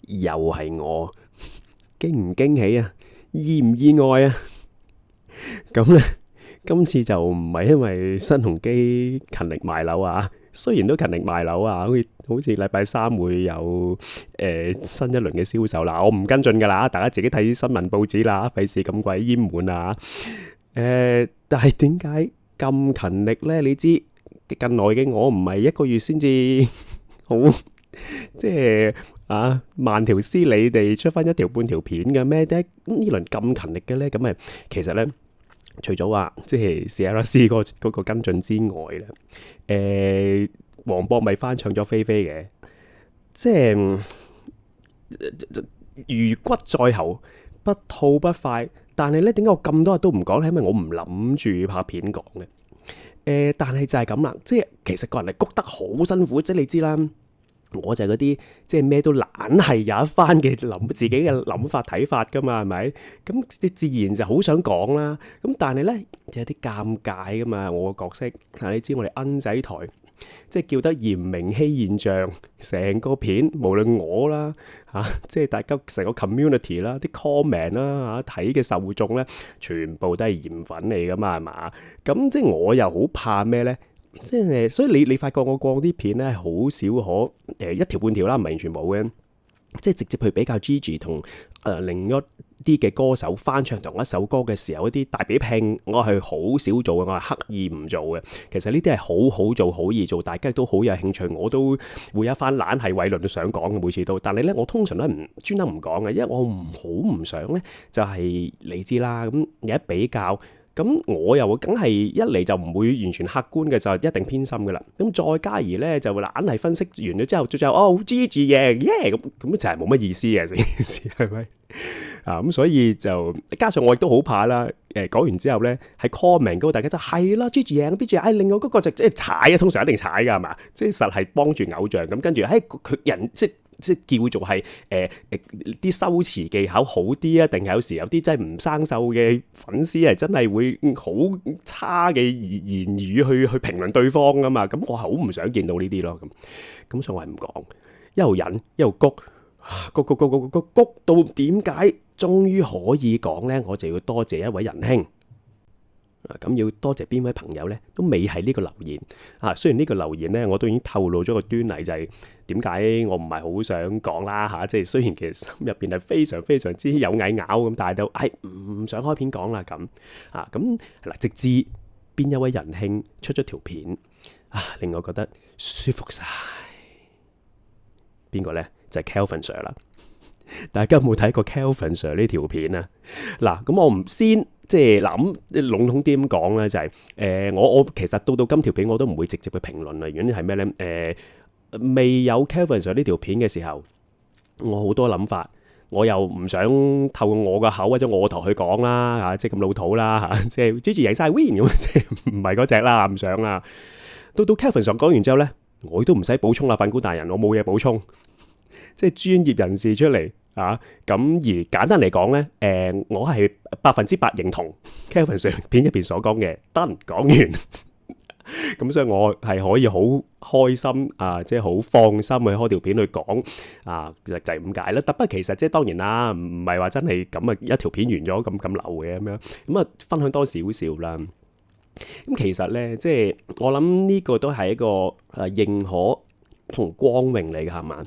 又係我，驚唔驚喜啊？意唔意外啊？咁咧，今次就唔係因為新鴻基勤力賣樓啊，雖然都勤力賣樓啊，好似禮拜三會有新一輪嘅銷售啦，我唔跟進噶啦，大家自己睇新聞報紙啦，費事咁鬼淹滿啊！但係點解咁勤力呢？你知近來嘅我唔係一個月先至好，即係慢條斯理地出翻一條半條片嘅咩？點解呢輪咁勤力嘅呢？咁其實呢，除咗話即係 Sierra C 嗰個跟進之外咧，黃博咪翻唱咗菲菲嘅，即係魚骨在喉，不吐不快。但係咧，點解我咁多日都唔講咧？因為我唔諗住拍片講嘅。但係就係咁啦，即係其實個人係谷得好辛苦，即係你知啦。我就係嗰啲即係咩都懶係有一番嘅自己嘅諗法睇法噶嘛，係咪？咁自然就好想講啦。咁但係咧有啲尷尬噶嘛，我個角色。你知我哋恩仔台即係叫得嚴明熙現象，成個片無論我啦即係大家成個 community 啦，啲 comment 啦睇嘅受眾咧，全部都係鹽粉嚟噶嘛，係嘛？咁即係我又好怕咩咧？即係所以你發覺我過啲片咧，好少可一條半條啦，唔係完全冇嘅，即係直接去比較 Gigi 同另一啲嘅歌手翻唱同一首歌嘅時候，一啲大比拼，我係好少做嘅，我係刻意唔做嘅。其實呢啲係好好做，好易做，大家都好有興趣，我都會有一番懶係偉論都想講嘅，每次都。但係咧，我通常都唔專登唔講嘅，因為我唔想咧，就係你知啦。咁有一比較。咁我又梗係一嚟就唔會完全客觀嘅，就一定偏心嘅啦。咁再加而咧就懶係分析完咗之後，最後Gigi 贏耶咁就係冇乜意思嘅成件事係咪？咁所以就加上我亦都好怕啦。講完之後咧喺 comment 嗰度大家就係啦，Gigi 贏，Gigi 另外嗰個就即係踩啊，通常一定踩㗎係嘛？即係實係幫住偶像咁，跟住佢人即係叫做係啲修辭技巧好啲啊，定係有時有啲真係唔生鏽嘅粉絲係真係會好差嘅言語去評論對方噶嘛？咁我係好唔想見到呢啲咯。咁所以我係唔講，一路忍一路谷到點解終於可以講呢？我就要多謝一位仁兄。咁要多謝邊位朋友呢？都未係呢個留言雖然呢個留言呢，我都已經透露咗個端倪，就係點解我唔係好想講啦即係雖然其實心入邊係非常非常之有蟻咬咁，但係都唔想開片講啦咁咁嗱，直至邊一位仁兄出咗條片令我覺得舒服晒。邊個呢？就係 Kelvin Sir 啦。大家有冇睇過 Kelvin Sir 呢條片啊？嗱，咁我唔先即係諗籠統啲咁講咧，就係我其實到今條片我都唔會直接去評論啦。原因係咩咧？未有 Kelvin Sir 呢條片嘅時候，我好多諗法，我又唔想透過我個口或者我個頭去講啦即係咁老土啦即係 Gigi 贏晒 win 咁，即係唔係嗰隻啦，唔想啦。到 Kelvin Sir 講完之後咧，我都唔使補充啦，法官大人，我冇嘢補充。即係專業人士出嚟咁而簡單嚟講咧，我係100%認同 Kelvin Sir 片入邊所講嘅。得講完，咁所以我係可以好開心即係好放心去開條片去講就係咁解啦。不過其實即係當然啦，唔係話真係咁一條片完咗咁流嘅咁樣，咁分享多少少啦。咁其實咧，即係我諗呢個都係一個認可同光榮嚟嘅，係嘛？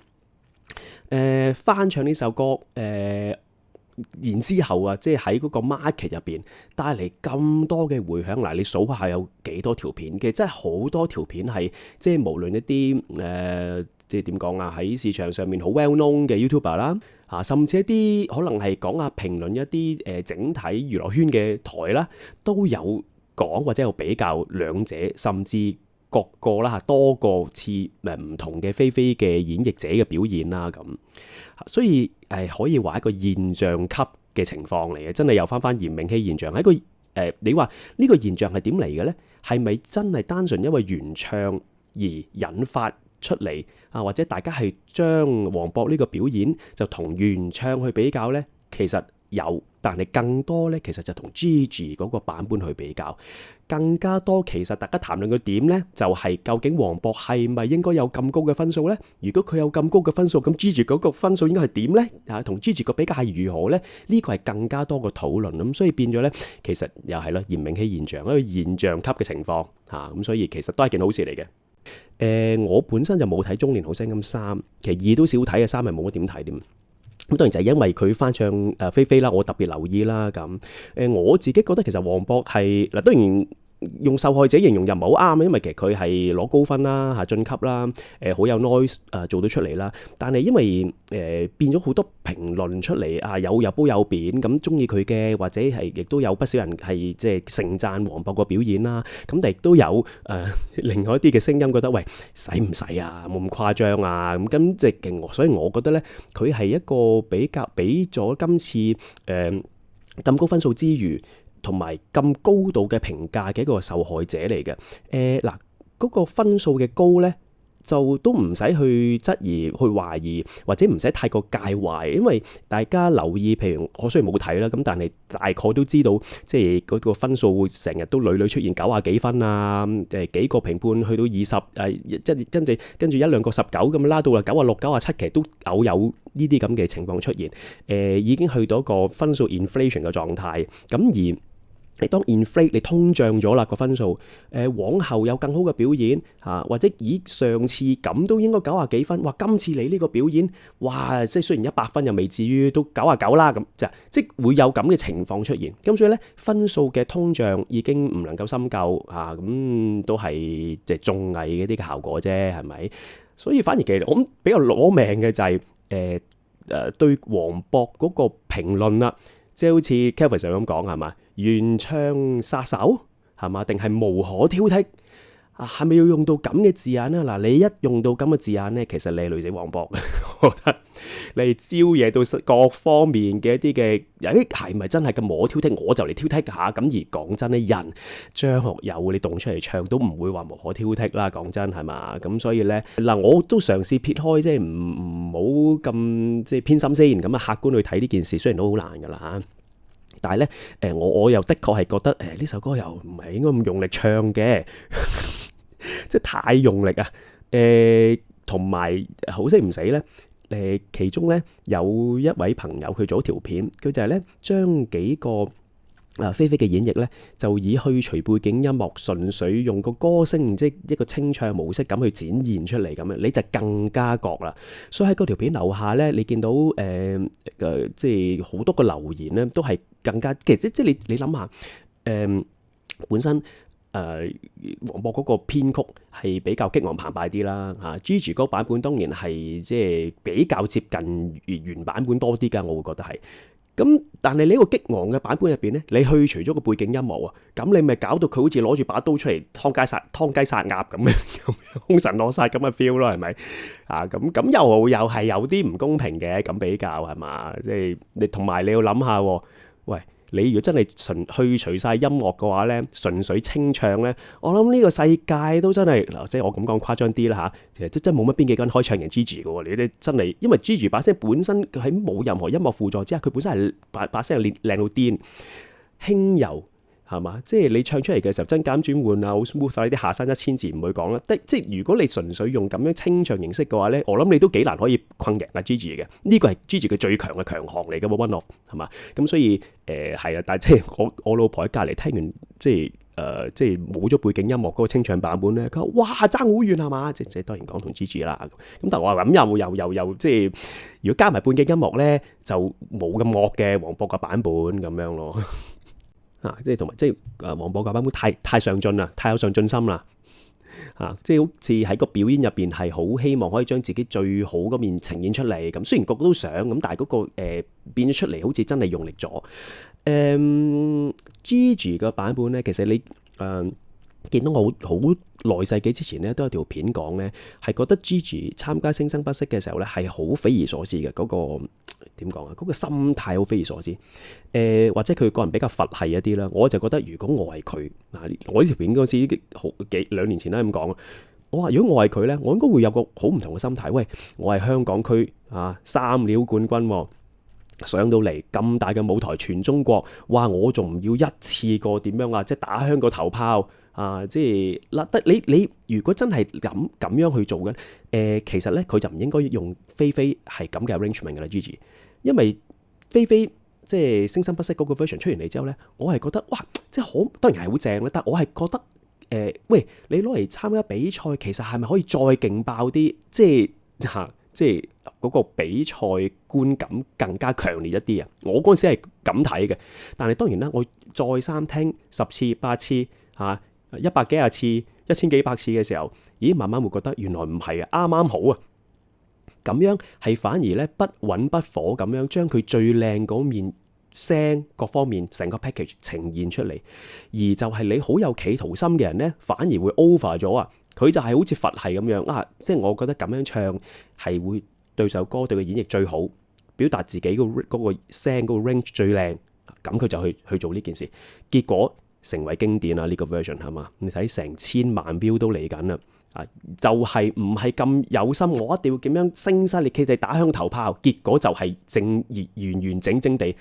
翻唱呢首歌，然之後即係喺嗰個 market 入邊帶嚟咁多嘅迴響。嗱，你數下有幾多條片嘅？真係好多條片係即係無論一啲即係點講喺市場上面好 well known 嘅 YouTuber 啦，甚至一啲可能係講評論一啲整體娛樂圈嘅台啦，都有講或者有比較兩者，甚至各個啦多個次唔同嘅菲菲嘅演繹者嘅表現啦咁，所以可以話一個現象級嘅情況嚟嘅，真係又翻嚴明熙現象。係一個你話呢個現象係點嚟嘅呢？係咪真係單純因為原唱而引發出嚟或者大家係將黃渤呢個表演就同原唱去比較呢？其實有，但係更多呢，其實就同 Gigi 嗰個版本去比較。更加多其實大家談論嘅點呢，就係究竟黃渤係咪應該有咁高嘅分數呢？如果佢有咁高嘅分數，咁 Gigi 嗰個分數應該係點呢？同 Gigi 個比較係如何呢？呢個係更加多嘅討論。咁所以變咗呢，其實又係咯，炎明熹現象，一個現象級嘅情況嚇。咁所以其實都係件好事嚟嘅。我本身就冇睇《中年好聲音3》，其實2都少睇嘅，3係冇乜點睇添。咁當然就係因為佢翻唱菲菲啦，我特別留意啦。咁我自己覺得其實黃渤係嗱，當然用受害者形容又唔係好啱，因為其實佢係攞高分啦，嚇晉級啦，好有 noise 做到出嚟啦。但係因為變咗好多評論出嚟啊，有褒有貶，咁中意佢嘅或者係亦都有不少人係即係盛讚黃渤個表演啦。咁但係亦都有另外一啲嘅聲音覺得喂，使唔使啊，冇咁誇張啊，咁即係所以我覺得咧，佢係一個比較俾咗今次咁高分數之餘，同埋咁高度嘅評價嘅一個受害者嚟嘅。嗱，嗰個分數嘅高呢，就都唔使去質疑、去懷疑，或者唔使太過介懷，因為大家留意，譬如我雖然冇睇啦，咁但係大概都知道，即係嗰個分數會成日都屢屢出現90幾分啊，幾個評判去到20，即係跟住一兩個19咁拉到啦96、97，其實都偶有呢啲咁嘅情況出現。已經去到一個分數 inflation 嘅狀態，咁而你當 inflate 你通脹咗啦個分數，往後有更好嘅表演嚇，或者以上次咁都應該90幾分，哇！今次你呢個表演，哇！即係雖然100分又未至於都99啦咁，即係會有咁嘅情況出現。咁所以咧，分數嘅通脹已經唔能夠深究嚇，咁都係即係綜藝嗰啲嘅效果啫，係咪？所以反而其實我比較攞命嘅就係對黃渤嗰個評論啦，即係好似 Kelvin 上咁講係嘛？原唱殺手係嘛？定係無可挑剔啊？係咪要用到咁嘅字眼咧？嗱，你一用到咁嘅字眼咧，其實你係累死黃渤。我覺得你招惹到各方面嘅一啲嘅，係咪真係咁無可挑剔？我就嚟挑剔下。咁而講真咧，人張學友你動出嚟唱都唔會話無可挑剔啦。講真係嘛？咁所以咧嗱，我都嘗試撇開即係唔好咁即係偏心先。咁啊，客觀去睇呢件事，雖然都好難噶啦嚇。但係咧，我又的確係覺得呢首歌又唔係應該咁用力唱嘅，即係太用力啊！同埋好死唔死咧，其中咧有一位朋友佢做咗條片，佢就係咧將幾個菲菲嘅演繹咧，就以去除背景音樂，純粹用個歌聲，即係一個清唱模式咁去展現出嚟咁樣，你就更加覺啦。所以喺嗰條片樓下咧，你見到即係好多個留言咧，都係更加其實即係你諗下，本身黃渤嗰個編曲係比較激昂澎湃啲啦嚇，Gigi 嗰個版本當然係即係比較接近原版本多啲㗎，我會覺得係。咁但係你呢個激昂嘅版本入邊咧，你去除咗個背景音樂啊，咁你咪搞到佢好似攞住把刀出嚟劏雞殺鴨咁樣，凶神落煞咁嘅 feel 咯，係咪啊？咁又係有啲唔公平嘅咁比較係嘛？即係你同埋你要諗下，喂。你如果真係純去除晒音樂嘅話咧，純粹清唱咧，我諗呢個世界都真係嗱，即係我咁講誇張啲啦嚇，其實都真係冇乜邊幾個人可以唱贏 Gigi 嘅喎，你哋真係，因為 Gigi 把聲本身喺冇任何音樂輔助之下，佢本身係把聲靚到癲，輕柔。係嘛？即係你唱出嚟嘅時候，真假轉換啊，好 smooth 啊，呢啲下山1000字唔會講啦。即係如果你純粹用咁樣清唱形式嘅話咧，我諗你都幾難可以困贏阿 Gigi 嘅。呢個係 Gigi 嘅最強嘅強項嚟嘅 one of 係嘛？咁所以係啊，但係即係我老婆喺隔離聽完，即係冇咗背景音樂嗰個清唱版本咧，佢話：哇，爭好遠係嘛？即係當然講同 Gigi 啦。咁但係我話咁又即係如果加埋背景音樂咧，就冇咁惡嘅黃渤嘅版本咁樣咯。即係同埋即係黃渤嘅版本太上進啦，太有上進心啦，即係好似喺個表演入邊係好希望可以將自己最好嗰面呈現出嚟。咁雖然個個都想咁，但係嗰個變咗出嚟好似真係用力咗。Gigi 嘅版本咧，其實你見到我好耐世紀之前咧，都有條片講咧，係覺得 Gigi 參加聲生不息嘅時候咧，係好匪夷所思嘅。嗰個點講啊？嗰個心態好匪夷所思。或者佢個人比較佛系一啲啦。我就覺得如果我係佢我呢條片嗰時2年前啦咁講，我話如果我係佢咧，我應該會有個好唔同嘅心態。喂，我係香港區3料冠軍喎。上到嚟咁大嘅舞台，全中國，哇！我仲唔要一次過點樣啊？即係打響個頭炮啊！即係嗱，得你如果真係咁樣去做嘅，其實咧佢就唔應該用菲菲係咁嘅 arrangement 㗎啦，Gigi，因為菲菲即係聲生不息嗰個 version 出完嚟之後咧，我係覺得哇，即係好當然係好正啦，但我係覺得喂，你攞嚟參加比賽，其實係咪可以再勁爆啲？即係嗰個比賽觀感更加強烈一啲啊！我嗰陣時係咁睇嘅，但係當然啦，我再三聽10次、8次嚇、100幾廿次、1000幾百次嘅時候，咦，慢慢會覺得原來唔係啊，啱啱好啊！咁樣係反而咧不溫不火咁樣將佢最靚嗰面聲各方面成個 package 呈現出嚟，而就係你好有企圖心嘅人咧，反而會 over 咗啊！佢就係好似佛系咁樣啊，即係我覺得咁樣唱係會對首歌對佢演繹最好，表達自己嗰個聲嗰個 range 最靚，咁佢就去做呢件事，結果成為經典啦呢個 version 係嘛？你睇成千萬 view 都嚟緊啦！啊，就係唔係咁有心，我一定要點樣聲嘶力竭地打響頭炮，結果就係完整地、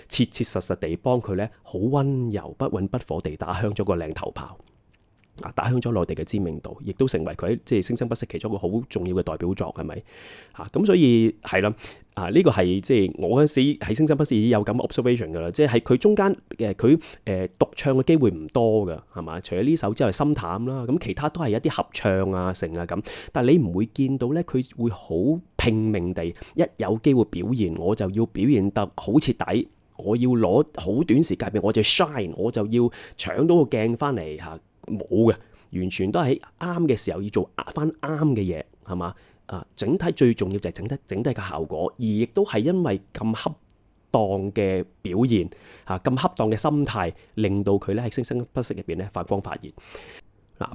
切實地幫佢咧，好溫柔不溫不火地打響咗個靚頭炮。打響咗內地嘅知名度，亦都成為佢喺即係聲生不息其中一個好重要嘅代表作，係咪？咁所以係啦，呢個係即係我嗰陣時喺聲生不息已經有咁 observation 噶啦，即係佢中間佢獨唱嘅機會唔多噶，係嘛？除咗呢首之外，心淡啦，咁其他都係一啲合唱啊、成啊咁，但係你唔會見到咧，佢會好拼命地一有機會表現，我就要表現得好徹底，我要攞好短時間入邊我就 shine， 我就要搶到個鏡翻嚟嚇。冇嘅，完全都係喺啱嘅時候要做翻啱嘅嘢，係嘛？整體最重要就係整體嘅效果，而亦都係因為咁恰當嘅表現咁恰當嘅心態，令到佢咧喺聲生不息入邊咧發光發熱。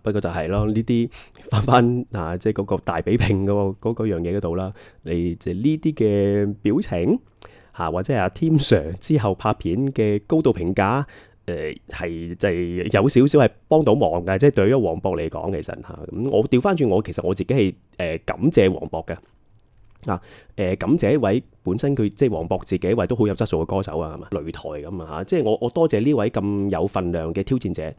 不過就係咯，呢啲翻即係嗰個大比拼嗰樣嘢嗰度啦，你就呢啲嘅表情或者係阿 Tim Sir 之後拍片嘅高度評價。係就係有少少係幫到忙嘅，即係對於黃渤嚟講，其實咁我調翻轉其實我自己係感謝黃渤嘅感謝一位本身佢即係黃渤自己一位都好有質素嘅歌手啊，係嘛，擂台咁啊，即係我多謝呢位咁有份量嘅挑戰者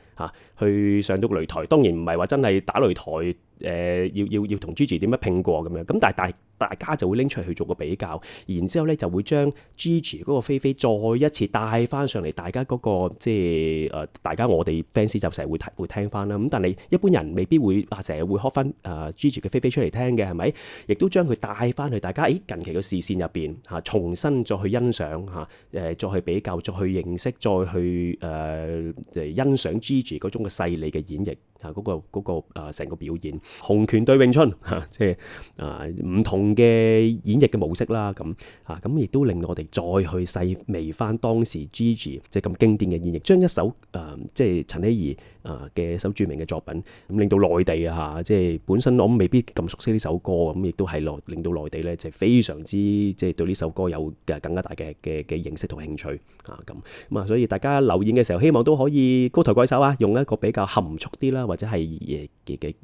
去上到擂台，當然唔係話真係打擂台。要同 Gigi 點樣拼過咁樣，咁但係大家就會拎出嚟去做個比較，然之後咧就會將 Gigi 嗰個菲菲再一次帶翻上嚟，大家嗰個即係大家我哋 fans 就成日會聽翻啦。咁但係一般人未必會成日會開翻Gigi 嘅菲菲出嚟聽嘅，係咪？亦都將佢帶翻去大家近期嘅視線入邊重新再去欣賞再去比較，再去認識，再去欣賞 Gigi 嗰種嘅細膩嘅演繹嗰個成個表演。洪拳對詠春即係唔同嘅演繹嘅模式啦，咁亦都令我哋再去細味翻當時 Gigi 即係咁經典嘅演繹，將一首即係陳僖儀嘅一首著名嘅作品，咁令到內地即係本身我未必咁熟悉呢首歌，咁亦都係令到內地咧就係非常之即係對呢首歌有更加大嘅認識同興趣咁所以大家留言嘅時候，希望都可以高抬貴手用一個比較含蓄啲啦，或者係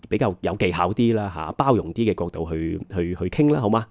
比較有技巧啲啦包容啲嘅角度去傾啦，好嗎？